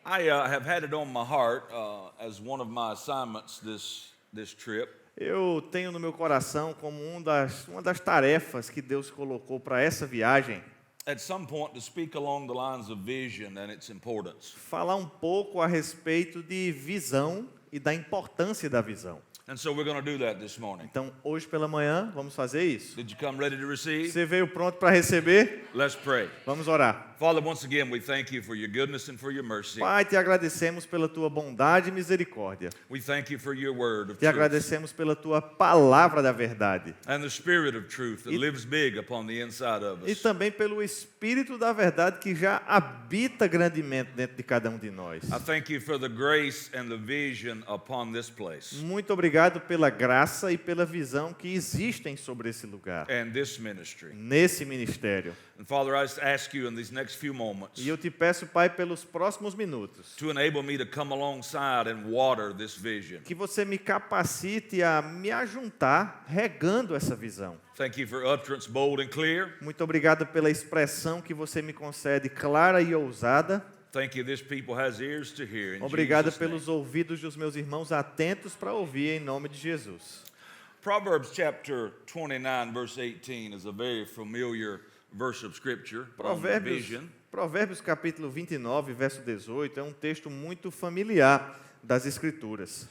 I have had it on my heart as one of my assignments this trip Eu tenho no meu coração como uma das tarefas que Deus colocou para essa viagem, at some point to speak along the lines of vision and its importance. falar um pouco a respeito de visão e da importância da visão. And so we're going to do that this morning. Então, hoje pela manhã, vamos fazer isso. Did you come ready to receive? Você veio pronto para receber? Let's pray. Vamos orar. Father, once again, we thank you for your goodness and for your mercy. Pai, te agradecemos pela tua bondade e misericórdia. We thank you for your word of Te truth agradecemos pela tua palavra da verdade. and the spirit of truth that lives big upon the inside of E us. também pelo Espírito da verdade que já habita grandemente dentro de cada um de nós. I thank you for the grace and the vision upon this place Muito obrigado pela graça e pela visão que existem sobre esse lugar, and this ministry. nesse ministério. And Father, I just ask you in these next few moments E eu te peço, Pai, pelos próximos minutos, to enable me to come alongside and water this vision. que você me capacite a me ajuntar regando essa visão. Thank you for utterance bold and clear. Muito obrigado pela expressão que você me concede clara e ousada. Thank you this people has ears to hear. In Obrigado Jesus' pelos name. ouvidos dos meus irmãos atentos para ouvir em nome de Jesus. Proverbs chapter 29 verse 18 is a very familiar verse of scripture on vision. Provérbios capítulo 29, verso 18, é um texto muito familiar das Escrituras.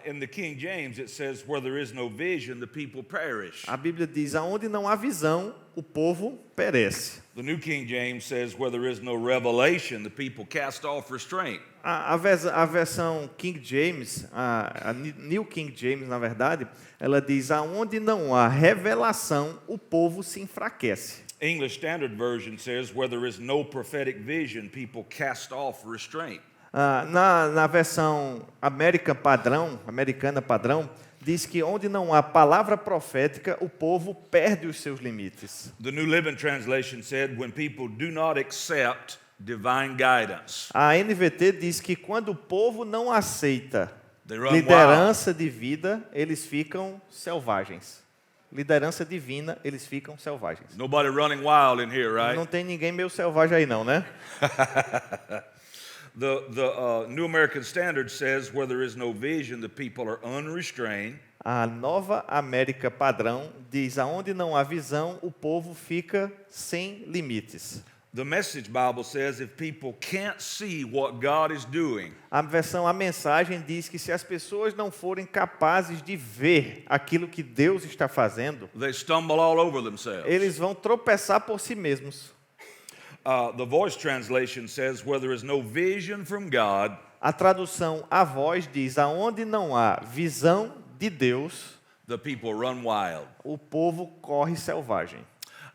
In the King James it says, where there is no vision, the people perish. A Bíblia diz, aonde não há visão, o povo perece. The New King James says, where there is no revelation, the people cast off restraint. A versão King James, a New King James, na verdade, ela diz, aonde não há revelação, o povo se enfraquece. English Standard Version says, where there is no prophetic vision, people cast off restraint. Na versão americana padrão, diz que onde não há palavra profética, o povo perde os seus limites. The New Living Translation said, when people do not accept divine guidance, A NVT diz que quando o povo não aceita they run wild. liderança de vida, eles ficam selvagens. Liderança divina, eles ficam selvagens. Nobody running wild in here, right? Não tem ninguém meio selvagem aí não, né? The New American Standard says, where there is no vision, the people are unrestrained. A Nova América Padrão diz, aonde não há visão, o povo fica sem limites. The Message Bible says, if people can't see what God is doing, A mensagem diz que se as pessoas não forem capazes de ver aquilo que Deus está fazendo, they stumble all over themselves. eles vão tropeçar por si mesmos. The Voice Translation says, where there is no vision from God, A tradução A Voz diz, aonde não há visão de Deus, the people run wild. o povo corre selvagem.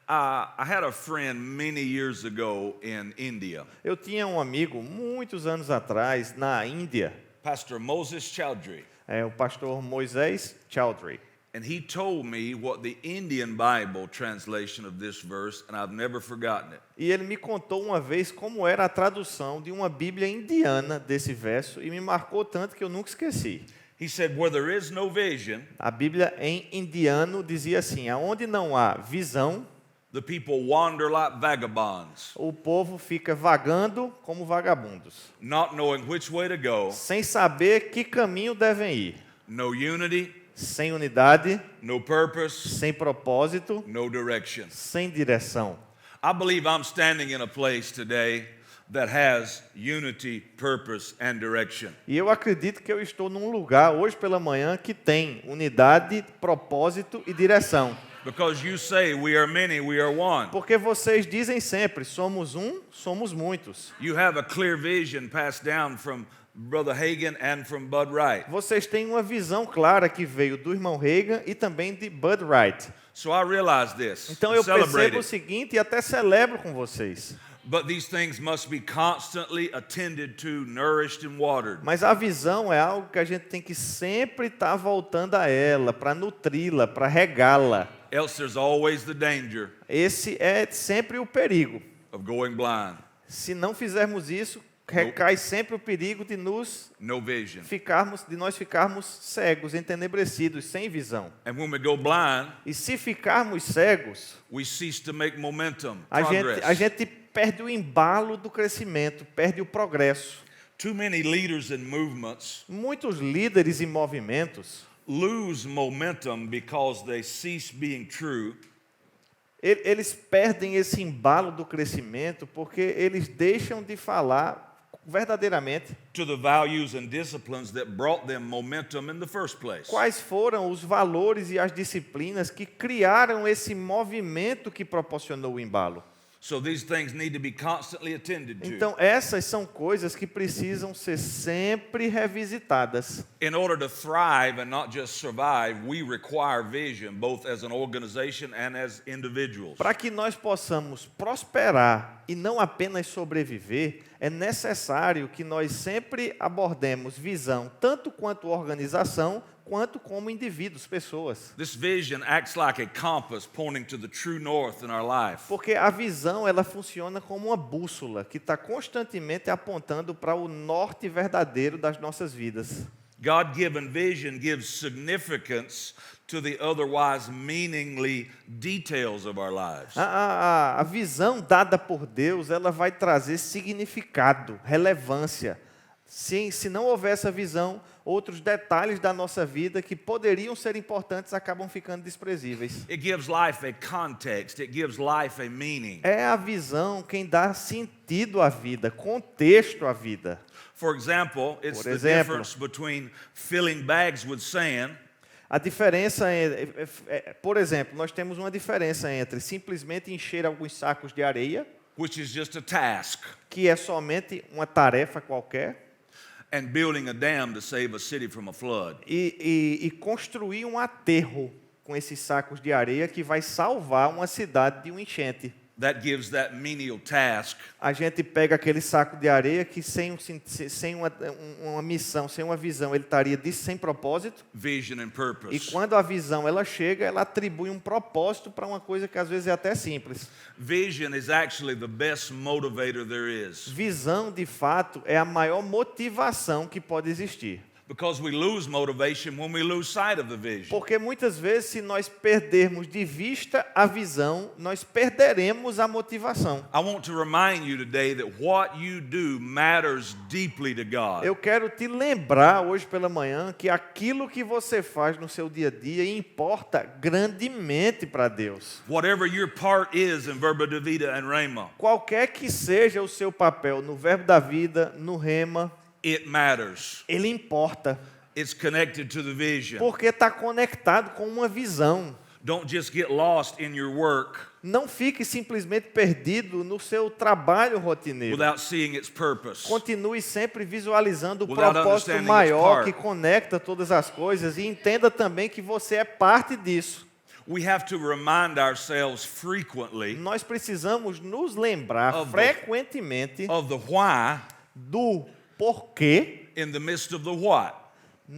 I had a friend many years ago in India, Eu tinha um amigo, muitos anos atrás, na Índia, Pastor Moses Chowdhury, o pastor Moisés Chowdhury. and he told me what the Indian Bible translation of this verse, and I've never forgotten it. E ele me contou uma vez como era a tradução de uma Bíblia indiana desse verso e me marcou tanto que eu nunca esqueci. He said, where there is no vision, A Bíblia em indiano dizia assim, aonde não há visão, the people wander like vagabonds, o povo fica vagando como vagabundos, not knowing which way to go, sem saber que caminho devem ir, no unity, sem unidade, no purpose, sem propósito, no direction. sem direção. I believe I'm standing in a place today that has unity, purpose, and direction. E eu acredito que eu estou num lugar hoje pela manhã que tem unidade, propósito e direção. Because you say, we are many, we are one. Porque vocês dizem sempre, somos um, somos muitos. You have a clear vision passed down from Brother Hagin and from Bud Wright. Vocês têm uma visão clara que veio do irmão Reagan e também de Bud Wright. So I realize this, Então eu celebrate percebo o it. seguinte e até celebro com vocês. But these things must be constantly attended to, nourished and watered. Mas a visão é algo que a gente tem que sempre estar voltando a ela, para nutri-la, para regá-la. Else there's always the danger Esse é sempre o perigo. of going blind. Se não fizermos isso, recai sempre o perigo de No vision. nós ficarmos cegos, entenebrecidos, sem visão. And when we go blind, E se ficarmos cegos, we cease to make momentum, a progress. gente perde o embalo do crescimento, perde o progresso. Too many leaders and movements Muitos líderes e movimentos, lose momentum because they cease being true eles perdem esse embalo do crescimento porque eles deixam de falar verdadeiramente to the values and disciplines that brought them momentum in the first place. quais foram os valores e as disciplinas que criaram esse movimento que proporcionou o embalo. So these things need to be constantly attended to. Então, essas são coisas que precisam ser sempre revisitadas. In order to thrive and not just survive, we require vision, both as an organization and as individuals. Para que nós possamos prosperar e não apenas sobreviver, é necessário que nós sempre abordemos visão, tanto quanto organização, quanto como indivíduos, pessoas. This vision acts like a compass pointing to the true north in our life. Porque a visão, ela funciona como uma bússola que está constantemente apontando para o norte verdadeiro das nossas vidas. God-given vision gives significance to the otherwise meaningless details of our lives. A visão dada por Deus, ela vai trazer significado, relevância. Se não houver essa visão, outros detalhes da nossa vida que poderiam ser importantes acabam ficando desprezíveis. It gives life a context, it gives life a meaning. É a visão quem dá sentido à vida, contexto à vida. For example, it's Por the exemplo. difference between filling bags with sand A diferença, por exemplo, nós temos uma diferença entre simplesmente encher alguns sacos de areia, which is just a task, que é somente uma tarefa qualquer, and building a dam to save a city from a flood. e construir um aterro com esses sacos de areia que vai salvar uma cidade de um enchente. That gives that menial task A gente pega aquele saco de areia que sem uma missão, sem uma visão, ele estaria sem propósito. vision and E purpose. quando a visão ela chega, ela atribui um propósito para uma coisa que às vezes é até simples. Vision is actually the best motivator there is, Visão, de fato, é a maior motivação que pode existir. because we lose motivation when we lose sight of the vision. Porque muitas vezes, se nós perdermos de vista a visão, nós perderemos a motivação. I want to remind you today that what you do matters deeply to God. Eu quero te lembrar hoje pela manhã que aquilo que você faz no seu dia a dia importa grandemente para Deus. Whatever your part is in Verba da Vida and Rhema, Qualquer que seja o seu papel no Verbo da Vida, no Rema, it matters. ele importa, It's connected to the vision. porque está conectado com uma visão. Don't just get lost in your work Não fique simplesmente perdido no seu trabalho rotineiro. without seeing its purpose. Continue sempre visualizando o Without propósito understanding maior its que part. conecta todas as coisas e entenda também que você é parte disso. We have to remind ourselves frequently Nós precisamos nos lembrar Of the- frequentemente of the why do porquê in the midst of the what.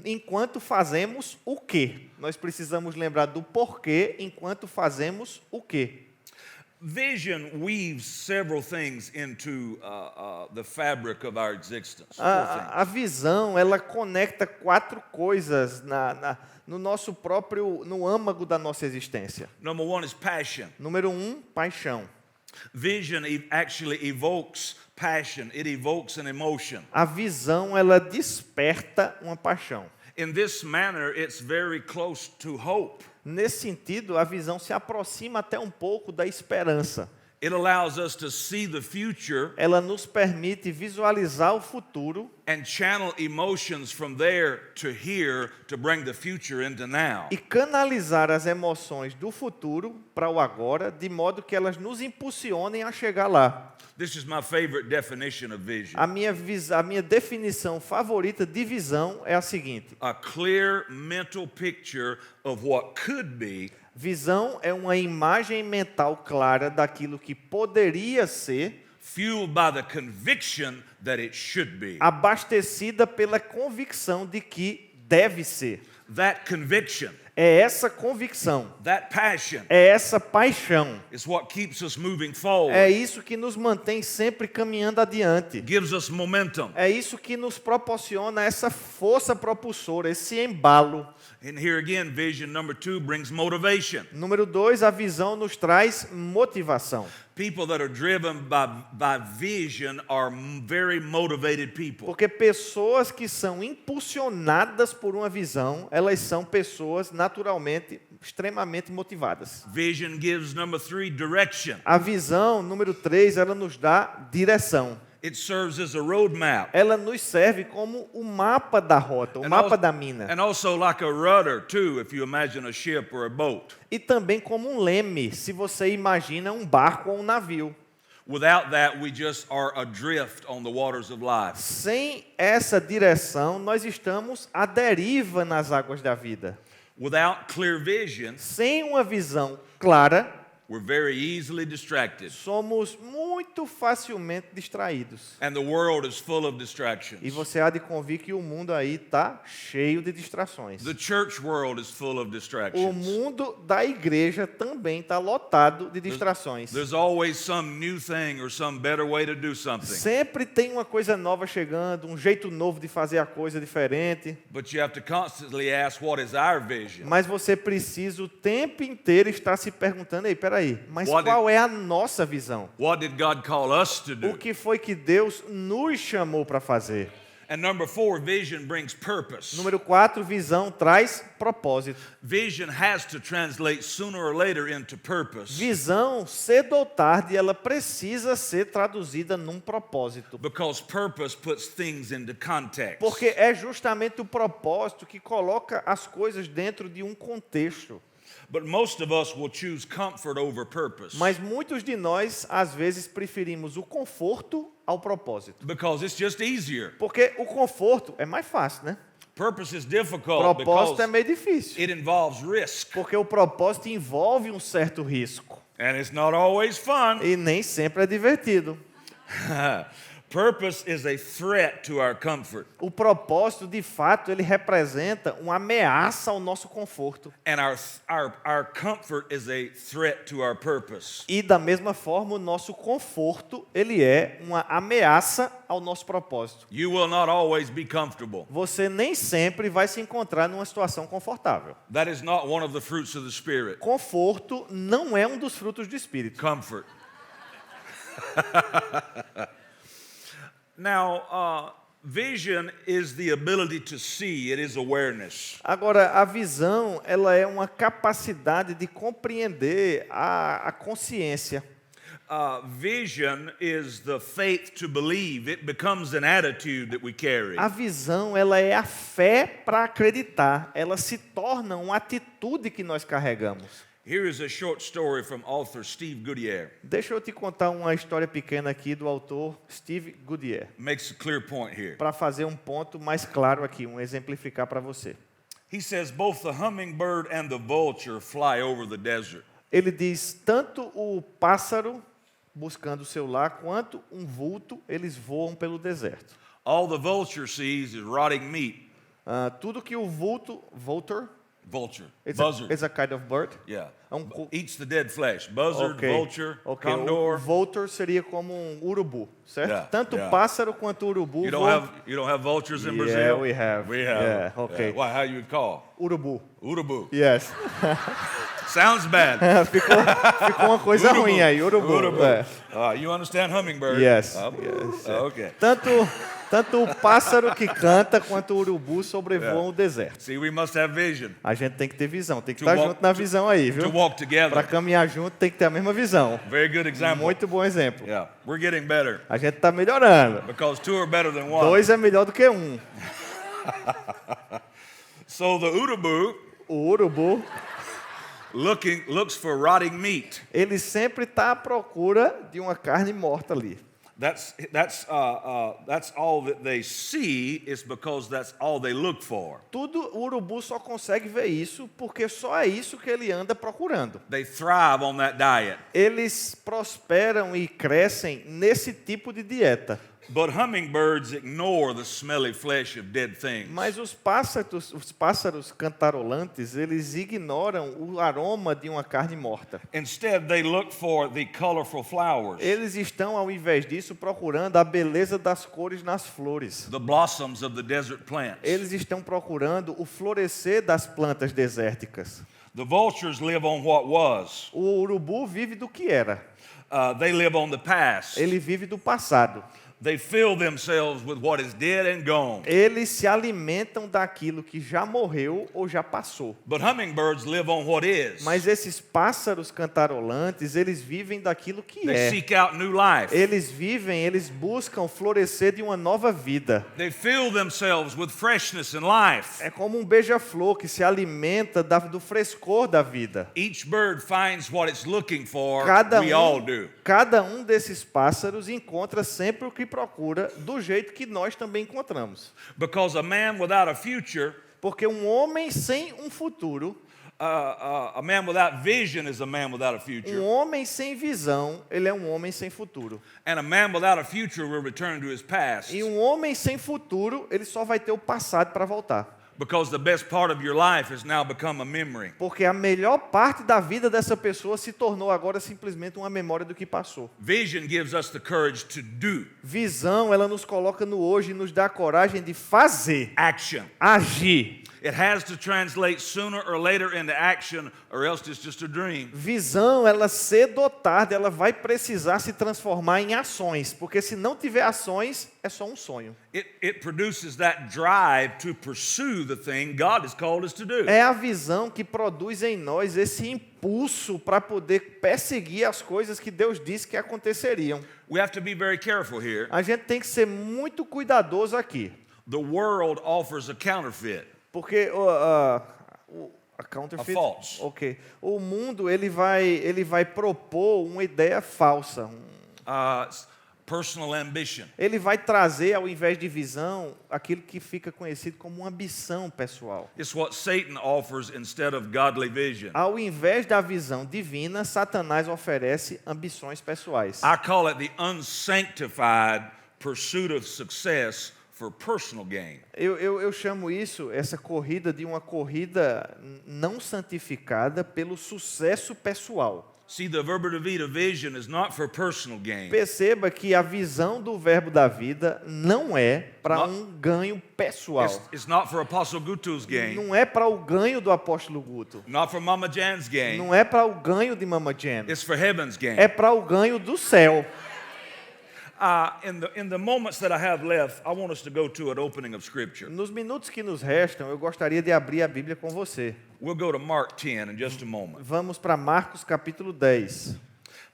enquanto fazemos o quê. Nós precisamos lembrar do porquê enquanto fazemos o quê. Vision weaves several things into the fabric of our existence. Four things. A visão, ela conecta 4 coisas no nosso próprio, no âmago da nossa existência. Number one is passion. Número 1, paixão. Vision actually evokes passion. It evokes an emotion. A visão, ela desperta uma paixão. In this manner, it's very close to hope. Nesse sentido, a visão se aproxima até um pouco da esperança. It allows us to see the future Ela nos permite visualizar o futuro and channel emotions from there to here to bring the future into now. e canalizar as emoções do futuro para o agora, de modo que elas nos impulsionem a chegar lá. This is my favorite definition of vision. A minha definição favorita de visão é a seguinte: A clear mental picture of what could be visão é uma imagem mental clara daquilo que poderia ser, fueled by the conviction that it should be. abastecida pela convicção de que deve ser. That conviction É essa convicção, that passion é essa paixão, is what keeps us moving forward, é isso que nos mantém sempre caminhando adiante. gives us momentum. É isso que nos proporciona essa força propulsora, esse embalo. And here again, vision number 2 brings motivation. Número 2, a visão nos traz motivação. People that are driven by vision are very motivated people. Porque pessoas que são impulsionadas por uma visão, elas são pessoas naturalmente extremamente motivadas. Vision gives number 3 direction. A visão, número 3, ela nos dá direção. It serves as a roadmap. Ela nos serve como o mapa da rota, o mapa da mina. And also like a rudder too, if you imagine a ship or a boat. E também como um leme, se você imagina um barco ou um navio. Without that, we just are adrift on the waters of life. Sem essa direção, nós estamos à deriva nas águas da vida. Without clear vision, Sem uma visão clara, we're very easily distracted. somos muito facilmente distraídos. And the world is full of E distractions. você há de convir que o mundo aí está cheio de distrações. The church world is full of O distractions. mundo da igreja também está lotado de distrações. There's always some new thing or some better way to do something. Sempre tem uma coisa nova chegando, um jeito novo de fazer a coisa diferente. But you have to constantly ask, what is our vision? Mas você precisa o tempo inteiro estar se perguntando, ei, peraí, mas What qual é a nossa visão? What did God call us to O do? que foi que Deus nos chamou para fazer? And number 4, vision brings purpose. Número 4, visão traz propósito. Vision has to translate sooner or later into purpose. Visão, cedo ou tarde, ela precisa ser traduzida num propósito. Because purpose puts things into context. Porque é justamente o propósito que coloca as coisas dentro de um contexto. But most of us will choose comfort over purpose. Mas muitos de nós, às vezes, preferimos o conforto ao propósito. Because it's just easier. Porque o conforto é mais fácil, né? Purpose is O difficult propósito é because meio difícil. it involves risk. Porque o propósito envolve um certo risco. And it's not always fun. E nem sempre é divertido. Purpose is a threat to our comfort. O propósito, de fato, ele representa uma ameaça ao nosso conforto. And our comfort is a threat to our purpose. E, da mesma forma, o nosso conforto, ele é uma ameaça ao nosso propósito. You will not always be comfortable. Você nem sempre vai se encontrar numa situação confortável. That is not one of the fruits of the Spirit. Conforto não é um dos frutos do Espírito. Comfort. Now, vision is the ability to see, it is awareness. Agora, a visão, ela é uma capacidade de compreender a consciência. Vision is the faith to believe. It becomes an attitude that we carry. A visão, ela é a fé para acreditar. Ela se torna uma atitude que nós carregamos. Here is a short story from author Steve Goodyear. Deixa eu te contar uma história pequena aqui do autor Steve Goodyear, Makes a clear point here. para fazer um ponto mais claro aqui, exemplificar para você. He says both the hummingbird and the vulture fly over the desert. Ele diz, tanto o pássaro buscando o seu lar, quanto um vulto, eles voam pelo deserto. All the vulture sees is rotting meat. Tudo que o vulture, Vulture. it's Buzzard. a kind of bird. Yeah. É um co- Eats the dead flesh. Buzzard, Ok, vulture, ok. O condor. vulture seria como um urubu, certo? Yeah, Tanto yeah. pássaro quanto urubu You voam. don't have vultures in Yeah, Brazil? we have. We have. Yeah, okay. Why, how you would call? Urubu. Urubu. Yes. Sounds bad. Ficou uma coisa Urubu. ruim aí, urubu. Urubu. É. You understand hummingbird? Yes. Oh, Yes. okay. Tanto o pássaro que canta quanto o urubu sobrevoam o deserto. See, we must have vision A gente tem que ter visão, tem que To estar walk- junto na visão aí, to viu? walk Para together. caminhar junto tem que ter a mesma visão. Very good example. Muito bom exemplo. Yeah, we're getting better A gente está melhorando. because two are better than one. 2 é melhor do que 1. So the urubu O urubu, looks for rotting meat. ele sempre está à procura de uma carne morta ali. That's all that they see is because that's all they look for. Tudo o urubu só consegue ver isso porque só é isso que ele anda procurando. They thrive on that diet. Eles prosperam e crescem nesse tipo de dieta. But hummingbirds ignore the smelly flesh of dead things. Mas os pássaros cantarolantes, eles ignoram o aroma de uma carne morta. Instead, they look for the colorful flowers, Eles estão, ao invés disso, procurando a beleza das cores nas flores. the blossoms of the desert plants. Eles estão procurando o florescer das plantas desérticas. The vultures live on what was. O urubu vive do que era. They live on the past. Ele vive do passado. They fill themselves with what is dead and gone. Eles se alimentam daquilo que já morreu ou já passou. But hummingbirds live on what is. Mas esses pássaros cantarolantes, eles vivem daquilo que They é. seek out new life. Eles buscam florescer de uma nova vida. They fill themselves with freshness and life. É como um beija-flor que se alimenta do frescor da vida. Each bird finds what it's looking for. Cada We all do. cada um desses pássaros encontra sempre o que procura, do jeito que nós também encontramos. Because a man without a future, Porque um homem sem um futuro, a man without vision is a man without a um future. homem sem visão, ele é um homem sem futuro. And a man without a future will return to his past. E um homem sem futuro, ele só vai ter o passado para voltar. Because the best part of your life has now become a memory. Porque a melhor parte da vida dessa pessoa se tornou agora simplesmente uma memória do que passou. Vision gives us the courage to do Visão, ela nos coloca no hoje e nos dá a coragem de fazer, action. agir. It has to translate sooner or later into action, or else it's just a dream. Visão, ela cedo ou tarde, ela vai precisar se transformar em ações, porque se não tiver ações, é só um sonho. It produces that drive to pursue the thing God has called us to do. É a visão que produz em nós esse impulso para poder perseguir as coisas que Deus disse que aconteceriam. We have to be very careful here. A gente tem que ser muito cuidadoso aqui, The world offers a counterfeit. porque a counterfeit, A false. ok. O mundo ele vai propor uma ideia falsa. Personal ambition. Ele vai trazer, ao invés de visão, aquilo que fica conhecido como uma ambição pessoal. It's what Satan offers instead of godly vision. Ao invés da visão divina, Satanás oferece ambições pessoais. I call it the unsanctified pursuit of success for personal gain. Eu chamo isso, essa corrida, de uma corrida não santificada pelo sucesso pessoal. See, the verba vita vision is not for personal gain. Perceba que a visão do verbo da vida não é para Not- um ganho pessoal. It's not for Apostle Gutu's gain. Não é para o ganho do apóstolo Guto. Not for Mama Jan's gain. Não é para o ganho de Mama Jen. It's for heaven's gain. É para o ganho do céu. In the moments that I have left, I want us to go to an opening of Scripture. Nos minutos que nos restam, eu gostaria de abrir a Bíblia com você. We'll go to Mark 10 in just a moment. Vamos para Marcos capítulo 10.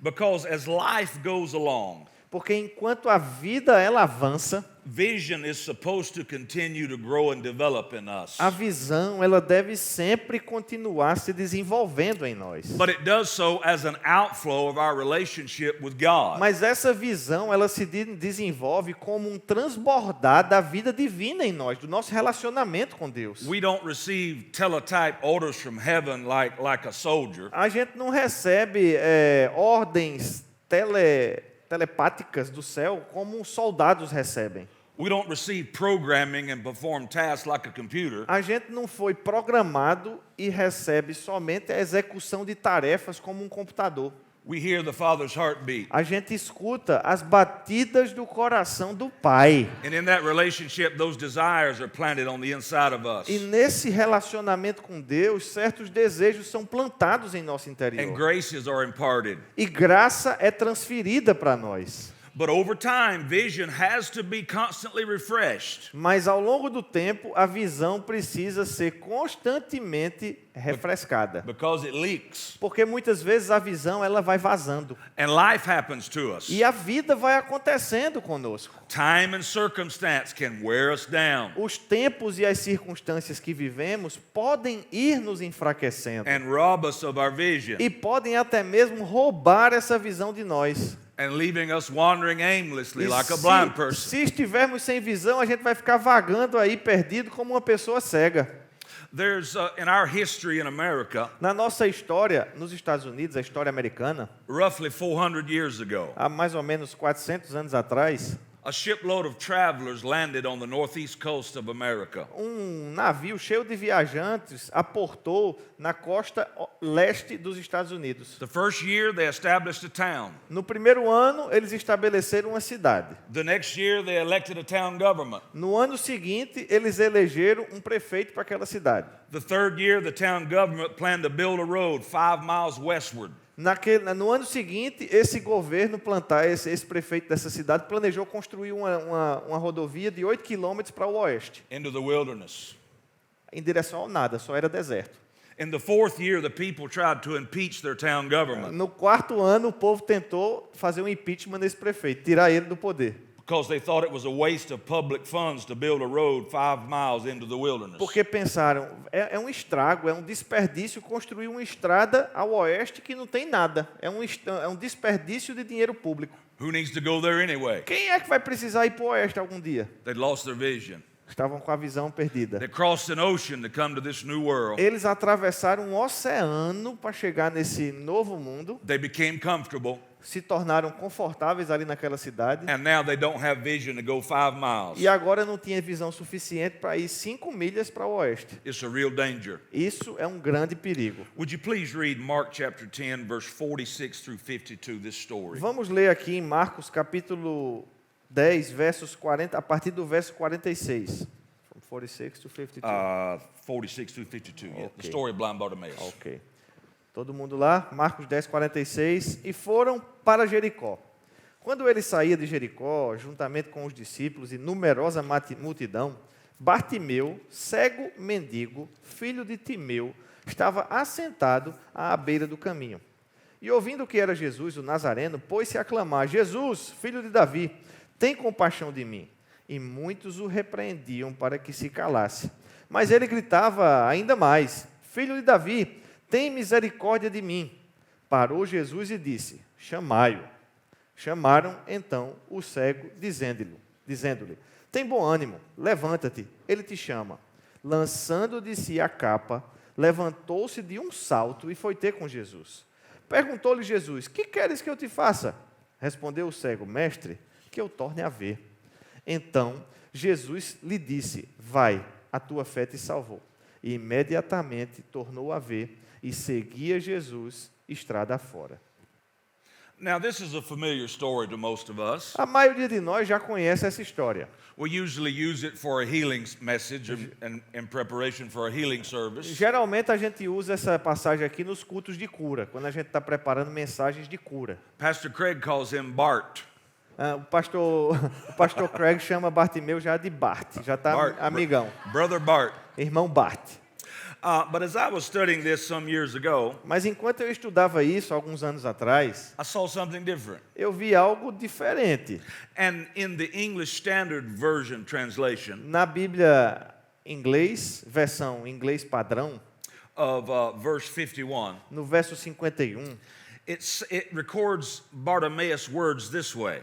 Because as life goes along, Porque enquanto a vida ela avança, vision is supposed to continue to grow and develop in us. a visão ela deve sempre continuar se desenvolvendo em nós. But it does so as an outflow of our relationship with God. Mas essa visão ela se desenvolve como um transbordar da vida divina em nós, do nosso relacionamento com Deus. We don't receive teletype orders from heaven like a soldier. A gente não recebe ordens telepáticas do céu como os soldados recebem. We don't receive programming and perform tasks like a computer. A gente não foi programado e recebe somente a execução de tarefas como um computador. We hear the Father's heartbeat. A gente escuta as batidas do coração do Pai. And in that relationship, those desires are planted on the inside of us. E nesse relacionamento com Deus, certos desejos são plantados em nosso And interior. graces are imparted. E graça é transferida para nós. But over time, vision has to be constantly refreshed. Mas ao longo do tempo, a visão precisa ser constantemente refrescada. Because it leaks. Porque muitas vezes a visão ela vai vazando. And life happens to us. E a vida vai acontecendo conosco. Time and circumstance can wear us down Os tempos e as circunstâncias que vivemos podem ir nos enfraquecendo. and rob us of our vision E podem até mesmo roubar essa visão de nós. and leaving us wandering aimlessly E like a blind person. se estivermos sem visão, a gente vai ficar vagando aí, perdido, como uma pessoa cega. There's, in our history in America, Na nossa história, nos Estados Unidos, a história americana, roughly 400 years ago, há mais ou menos 400 anos atrás, A shipload of travelers landed on the northeast coast of America. Um navio cheio de viajantes aportou na costa leste dos Estados Unidos. The first year, they established a town. No primeiro ano, eles estabeleceram uma cidade. The next year, they elected a town government. No ano seguinte, eles elegeram um prefeito para aquela cidade. The third year, the town government planned to build a road 5 miles westward. No ano seguinte, esse governo esse prefeito dessa cidade planejou construir uma rodovia de 8 quilômetros para o oeste, Into the wilderness. em direção ao nada, só era deserto. In the fourth year, the people tried to impeach their town government No quarto ano, o povo tentou fazer um impeachment nesse prefeito, tirar ele do poder. because they thought it was a waste of public funds to build a road 5 miles into the wilderness. Porque pensaram, é um estrago, é um desperdício construir uma estrada ao oeste que não tem nada. É um desperdício de dinheiro público. Who needs to go there anyway? Quem é que vai precisar ir para o oeste algum dia? They'd lost their vision. Estavam com a visão perdida. They crossed an ocean to come to this new world. Eles atravessaram um oceano para chegar nesse novo mundo, They became comfortable, se tornaram confortáveis ali naquela cidade, and now they don't have vision to go 5 miles. e agora não tinha visão suficiente para ir 5 milhas para o oeste. It's a real danger. Isso é um grande perigo. Would you please read Mark chapter 10, verse 46 through 52, this story? Vamos ler aqui em Marcos capítulo 10, versos 40, a partir do verso 46. From 46 to 52. 46 through 52, yeah. The Okay. story of blind Bartimaeus. Ok. Todo mundo lá? Marcos 10, 46. E foram para Jericó. Quando ele saía de Jericó, juntamente com os discípulos e numerosa multidão, Bartimeu, cego mendigo, filho de Timeu, estava assentado à beira do caminho. E ouvindo que era Jesus, o Nazareno, pôs-se a clamar: Jesus, filho de Davi, tem compaixão de mim. E muitos o repreendiam para que se calasse. Mas ele gritava ainda mais: Filho de Davi, tem misericórdia de mim. Parou Jesus e disse: Chamai-o. Chamaram então o cego, dizendo-lhe: Tem bom ânimo, levanta-te, ele te chama. Lançando de si a capa, levantou-se de um salto e foi ter com Jesus. Perguntou-lhe Jesus: Que queres que eu te faça? Respondeu o cego: Mestre, que eu torne a ver. Então Jesus lhe disse: Vai, a tua fé te salvou. E imediatamente tornou a ver e seguia Jesus estrada afora. Now, this is a familiar story to most of us. A maioria de nós já conhece essa história. We usually use it for a healing message and in preparation for a healing service. Geralmente a gente usa essa passagem aqui nos cultos de cura, quando a gente está preparando mensagens de cura. Pastor Craig calls him Bart. O pastor Craig chama Bartimeu já de Bart, já está Bart, amigão, Brother Bart. irmão Bart. But as I was studying this some years ago, Mas enquanto eu estudava isso, alguns anos atrás, I saw something different. eu vi algo diferente. And in the English Standard Version translation Na Bíblia inglês, versão inglês padrão, of verse 51, no verso 51, it records Bartimaeus' words this way.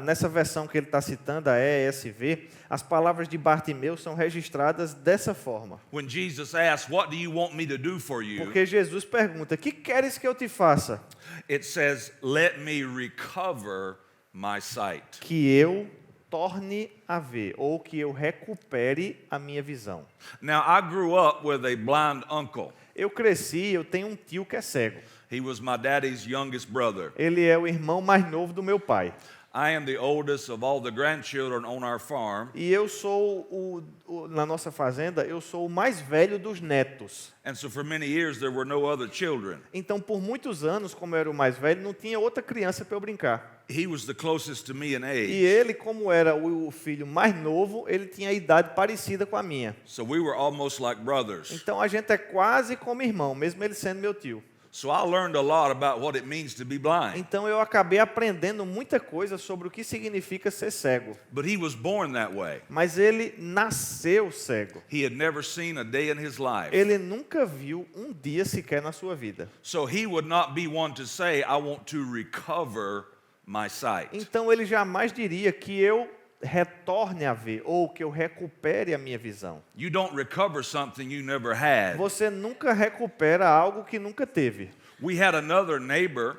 nessa versão que ele está citando, a ESV, as palavras de Bartimeu são registradas dessa forma. When Jesus asked, "What do you want me to do for you?" Porque Jesus pergunta: que queres que eu te faça? It says, "Let me recover my sight." Que eu torne a ver, ou que eu recupere a minha visão. Now, I grew up with a blind uncle. Eu cresci, eu tenho um tio que é cego. He was my daddy's youngest brother. Ele é o irmão mais novo do meu pai. I am the oldest of all the grandchildren on our farm, E eu sou, na nossa fazenda, eu sou o mais velho dos netos. and so for many years there were no other children. Então, por muitos anos, como eu era o mais velho, não tinha outra criança para eu brincar. He was the closest to me in E age, ele, como era o filho mais novo, ele tinha a idade parecida com a minha. so we were almost like brothers. Então, a gente é quase como irmão, mesmo ele sendo meu tio. So I learned a lot about what it means to be blind. Então, eu acabei aprendendo muita coisa sobre o que significa ser cego. But he was born that way. Mas ele nasceu cego. He had never seen a day in his life. Ele nunca viu um dia sequer na sua vida. So he would not be one to say, "I want to recover my sight." Então, ele jamais diria que eu retorne a ver ou que eu recupere a minha visão. You don't recover something you never had. Você nunca recupera algo que nunca teve. We had another neighbor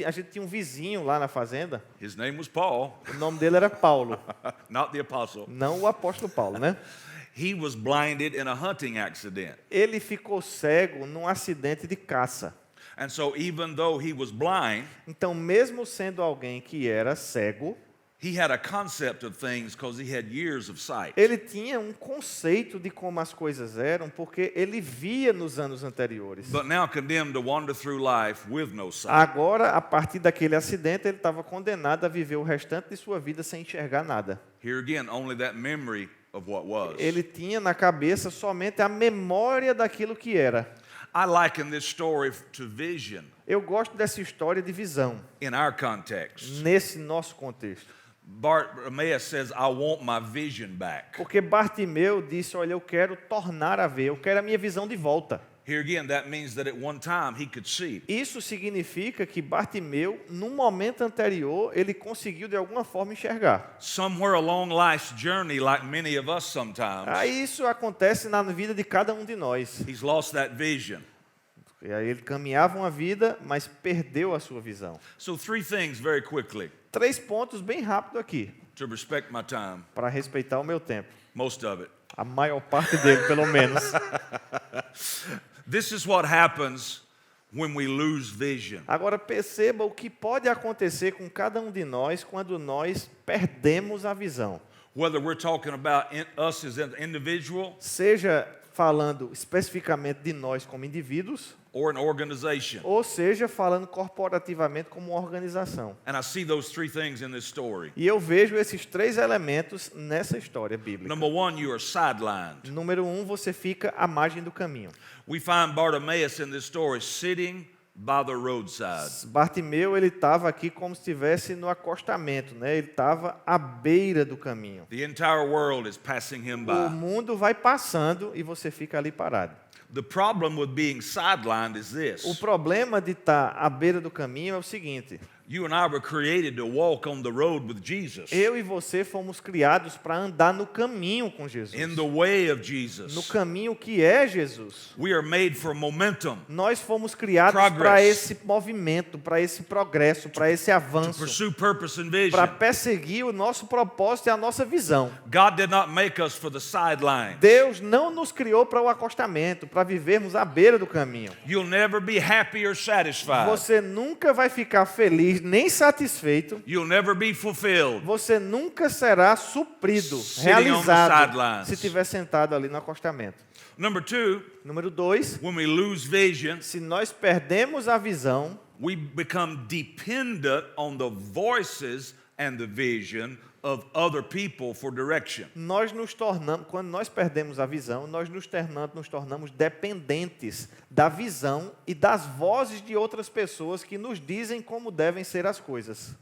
A gente tinha um vizinho lá na fazenda, His name was Paul, o nome dele era Paulo, not the apostle. não o apóstolo Paulo, né? He was blinded in a hunting accident. Ele ficou cego num acidente de caça. And so, even though he was blind, Então, mesmo sendo alguém que era cego, he had a concept of things because he had years of sight. ele tinha um conceito de como as coisas eram, porque ele via nos anos anteriores. But now condemned to wander through life with no sight. Agora, a partir daquele acidente, ele estava condenado a viver o restante de sua vida sem enxergar nada. Here again, only that memory of what was. Ele tinha na cabeça somente a memória daquilo que era. I liken this story to vision Eu gosto dessa história de visão, in our context. nesse nosso contexto. Bartimaeus says, I want my vision back. Porque Bartimeu disse, olha, eu quero tornar a ver, eu quero a minha visão de volta. Here again, that means that at one time he could see. Isso significa que Bartimeu, num momento anterior, ele conseguiu de alguma forma enxergar. Somewhere along life's journey, like many of us sometimes, Aí isso acontece na vida de cada um de nós. he's lost that vision. E aí ele caminhava uma vida, mas perdeu a sua visão. So, three things very quickly 3 pontos bem rápido aqui, to respect my time, para respeitar o meu tempo. most of it. A maior parte dele, pelo menos. This is what happens when we lose vision. Agora perceba o que pode acontecer com cada um de nós quando nós perdemos a visão. Whether we're talking about us as an individual Seja falando especificamente de nós como indivíduos, or an organization. ou seja falando corporativamente como uma organização. And I see those three things in this story. E eu vejo esses 3 elementos nessa história bíblica. Number one, you are sidelined. Número 1, você fica à margem do caminho. We find Bartimaeus in this story sitting by the roadside. Bartimeu, ele estava aqui como se estivesse no acostamento, né? Ele estava à beira do caminho. The entire world is passing him O by. mundo vai passando e você fica ali parado. The problem with being sidelined is O this. problema de estar à beira do caminho é o seguinte: You and I were created to walk on the road with Jesus, eu e você fomos criados para andar no caminho com Jesus. in the way of No Jesus. caminho que é Jesus. We are made for momentum, Nós fomos criados Progress. para esse movimento, para esse progresso, para esse to avanço, pursue purpose and para vision. perseguir o nosso propósito e a nossa visão. God did not make us for the sidelines. Deus não nos criou para o acostamento, para vivermos à beira do caminho. You'll never be happy or satisfied. Você nunca vai ficar feliz nem satisfeito. You'll never be fulfilled. Você nunca será suprido, Sitting on the realizado, sidelines. se estiver sentado ali no acostamento. Number two, Número 2, when we lose vision, se nós perdemos a visão, we become dependent on the voices and the vision of other people for direction. nós nos tornamos, quando nós perdemos a visão, nós nos tornamos dependentes da visão e das vozes de outras pessoas que nos dizem como devem ser as coisas.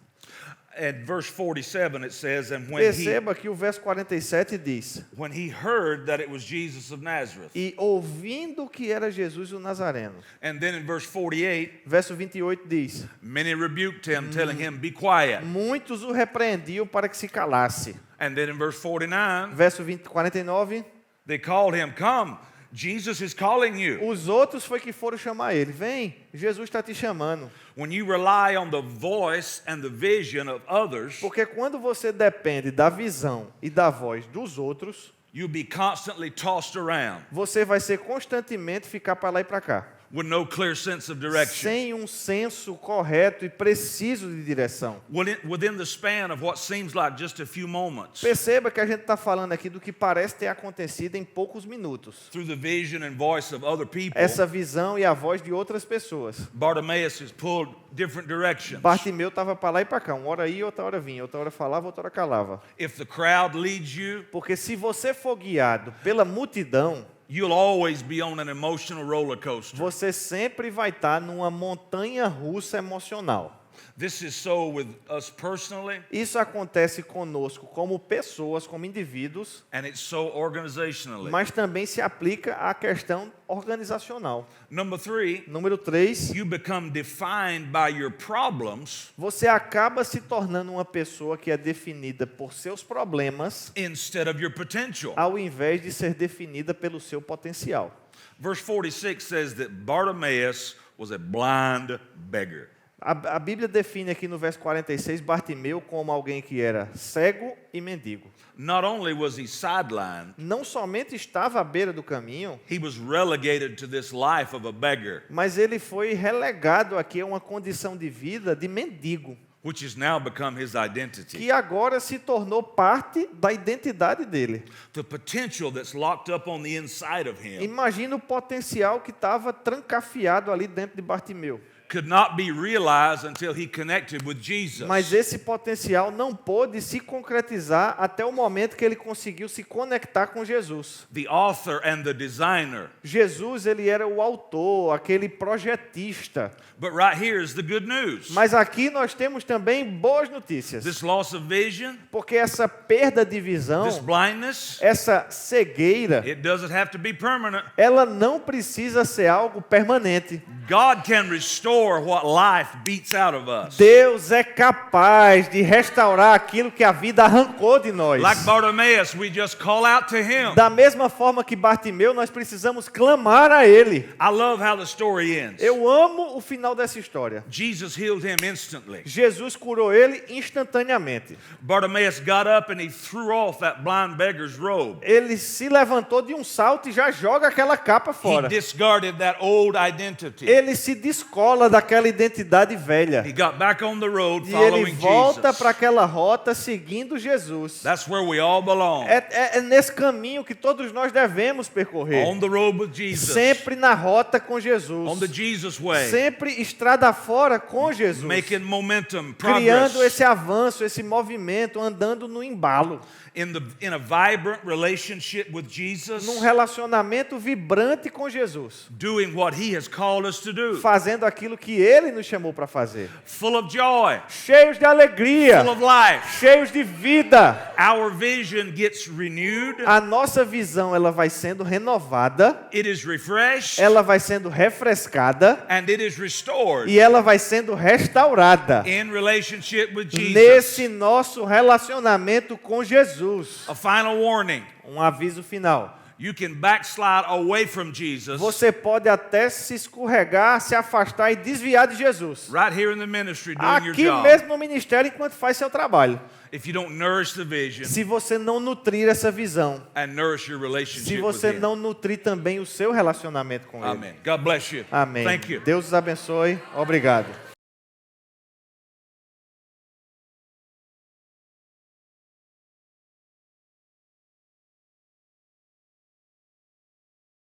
At verse 47 it says, and Perceba que o verso 47 diz: when he heard that it was Jesus of Nazareth. e ouvindo que era Jesus o Nazareno. And then in verse 48, Verso 28 diz: many rebuked him, telling him, be quiet. muitos o repreendiam para que se calasse. And then in verse 49, Verso 49, they called him, come, Jesus is calling you. os outros foi que foram chamar ele. Vem, Jesus está te chamando. When you rely on the voice and the vision of others, Porque quando você depende da visão e da voz dos outros, you'll be constantly tossed around você vai ser constantemente ficar para lá e para cá, with no clear sense of direction. sem um senso correto e preciso de direção. Within the span of what seems like just a few moments, Perceba que a gente está falando aqui do que parece ter acontecido em poucos minutos. through the vision and voice of other people, Essa visão e a voz de outras pessoas. Bartimaeus is pulled different directions. Bartimeu estava para lá e para cá, uma hora ia, outra hora vinha, outra hora falava, outra hora calava. If the crowd leads you, Porque se você for guiado pela multidão, you'll always be on an emotional roller coaster. você sempre vai estar numa montanha russa emocional. This is so with us personally, Isso acontece conosco como pessoas, como indivíduos, and it's so organizationally. mas também se aplica à questão organizacional. Number 3, Número 3, you become defined by your problems você acaba se tornando uma pessoa que é definida por seus problemas, instead of your potential. ao invés de ser definida pelo seu potencial. Verse 46 says that Bartimaeus was a blind beggar. A Bíblia define aqui no verso 46 Bartimeu como alguém que era cego e mendigo. Not only was he sidelined, Não somente estava à beira do caminho, he was relegated to this life of a beggar, mas ele foi relegado aqui a uma condição de vida de mendigo, which has now become his identity. que agora se tornou parte da identidade dele. The potential that's locked up on the inside of him Imagina o potencial que estava trancafiado ali dentro de Bartimeu. could not be realized until he connected with Jesus. Mas esse potencial não pôde se concretizar até o momento que ele conseguiu se conectar com Jesus. The author and the designer. Jesus, ele era o autor, aquele projetista. But right here is the good news. Mas aqui nós temos também boas notícias. This loss of vision, Porque essa perda de this visão, blindness, essa cegueira, it doesn't have to be permanent. ela não precisa ser algo permanente. God can restore what life beats out of us. Deus é capaz de restaurar aquilo que a vida arrancou de nós. Like Bartimaeus, we just call out to him. Da mesma forma que Bartimeu, nós precisamos clamar a Ele. I love how the story ends. Eu amo o final dessa história. Jesus healed him instantly. Jesus curou ele instantaneamente. Bartimaeus got up and he threw off that blind beggar's robe. Ele se levantou de um salto e já joga aquela capa He fora. discarded that old identity. Ele se descola daquela identidade velha. He got back on the road E ele following volta Jesus. para aquela rota seguindo Jesus. That's where we all belong. É nesse caminho que todos nós devemos percorrer. On the road with Jesus. Sempre na rota com On Jesus. the Jesus way. Sempre estrada fora com Jesus. Making momentum, Criando progress. esse avanço, esse movimento, andando no embalo. In a vibrant relationship with Jesus. Num relacionamento vibrante com Jesus. Doing what he has called us to do. Fazendo aquilo que Ele nos chamou para fazer. Full of joy. Cheios de alegria. Full of life. Cheios de vida. Our vision gets renewed. A nossa visão, ela vai sendo renovada. It is refreshed. Ela vai sendo refrescada. And it is restored. E ela vai sendo restaurada. In relationship with Jesus. Nesse nosso relacionamento com Jesus. A final warning. Um aviso final. You can backslide away from Jesus. Você pode até se escorregar, se afastar e desviar de Jesus. Right here in the ministry doing your Aqui job. mesmo no ministério enquanto faz seu trabalho. If you don't nourish the vision Se você não nutrir essa visão, and nourish your se relationship você with him. não nutrir também o seu relacionamento com Ele. Amen. God bless you. Amém. Thank you. Deus os abençoe. Obrigado.